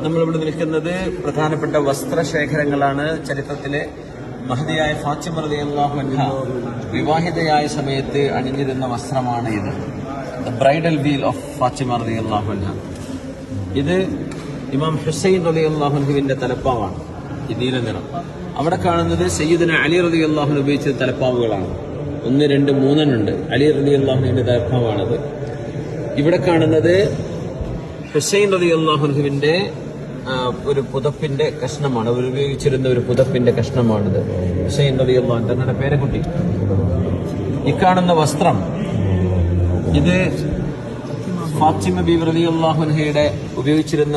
നമ്മളിവിടെ നിൽക്കുന്നത് പ്രധാനപ്പെട്ട വസ്ത്രശേഖരങ്ങളാണ്. ചരിത്രത്തിലെ മഹദിയായ ഫാത്തിമ റളിയല്ലാഹു അൻഹ വിവാഹിതയായ സമയത്ത് അണിഞ്ഞിരുന്ന വസ്ത്രമാണ് ഇത്. The bridal veil of Fatima റളിയല്ലാഹു അൻഹ. ഇത് ഇമാം ഹുസൈൻ റളിയല്ലാഹു അൻഹുവിന്റെ തലപ്പാവാണ്, ഈ നീല നിറം. അവിടെ കാണുന്നത് സയ്യിദുന അലി റളിയല്ലാഹു അൻഹു ഉപയോഗിച്ച തലപ്പാവുകളാണ്. 1, 2, 3 അലി റളിയല്ലാഹു അൻഹുവിന്റെ തലപ്പാവാണത്. ഇവിടെ കാണുന്നത് ഹുസൈൻ റളിയല്ലാഹു അൻഹുവിന്റെ ഒരു പുതപ്പിന്റെ കഷ്ണമാണ്, അവർ ഉപയോഗിച്ചിരുന്ന ഒരു പുതപ്പിന്റെ കഷ്ണമാണിത്. ഹുസൈൻ റളിയല്ലാഹു അൻഹു തങ്ങളുടെ പേരക്കുട്ടി. ഈ കാണുന്ന വസ്ത്രം ഇത് ഫാത്തിമ ബീവി റളിയല്ലാഹു അൻഹയുടെ ഉപയോഗിച്ചിരുന്ന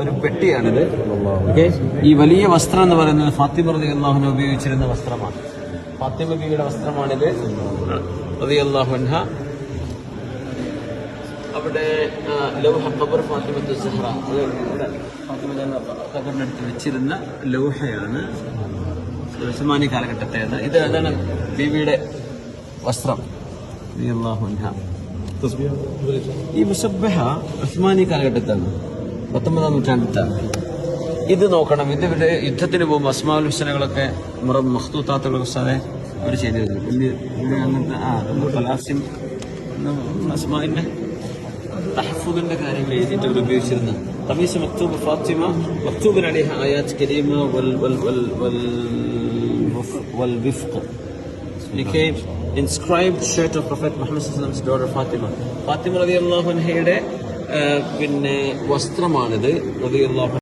ഒരു പെട്ടിയാണിത്. ഈ വലിയ വസ്ത്രം എന്ന് പറയുന്നത് ഫാത്തിമ റളിയല്ലാഹു അൻഹ ഉപയോഗിച്ചിരുന്ന വസ്ത്രമാണ്. ഫാത്തിമ ബീവിയുടെ വസ്ത്രമാണിത് റളിയല്ലാഹു അൻഹ. അവിടെ ലൗഹ ഖബർ ഫാത്തിമത്തു സഹ്റ, ഫാത്തിമ ഖബറിനടുത്ത് വെച്ചിരുന്ന ലൗഹയാണ്. ഉസ്മാനി കാലഘട്ടത്തേത്. ഇത് അതാണ് ബീവിയുടെ വസ്ത്രം റളിയല്ലാഹു അൻഹ. ഈ മുസബ്ബഹ ഉസ്മാനി കാലഘട്ടത്താണ്, 19-ാം നൂറ്റാണ്ടിലാണ്. ഇത് നോക്കണം, ഇതിവിടെ യുദ്ധത്തിന് പോകുമ്പോൾ അസ്മാഉൽ ഹുസ്നകളൊക്കെ മഖ്തൂത്താത്തുകളൊക്കെ സാറേ അവർ ചെയ്തിരുന്നു. അങ്ങനത്തെ അസ്മാഇന്റെ തഹഫുദിന്റെ കാര്യങ്ങൾ എഴുതിയിട്ട് അവർ ഉപയോഗിച്ചിരുന്നു. ഖമീസ് മക്തൂബ് ഫാത്തിമ മക്തൂബിൻ അലൈഹ ആയാത്ത് കരീമ വൽ വിഫ്ഖ്. inscribed shirt of Prophet Muhammad sallallahu alaihi wasallam's daughter Fatima. Fathima റളിയല്ലാഹു അൻഹയുടെ വസ്ത്രമാണിത് റളിയല്ലാഹു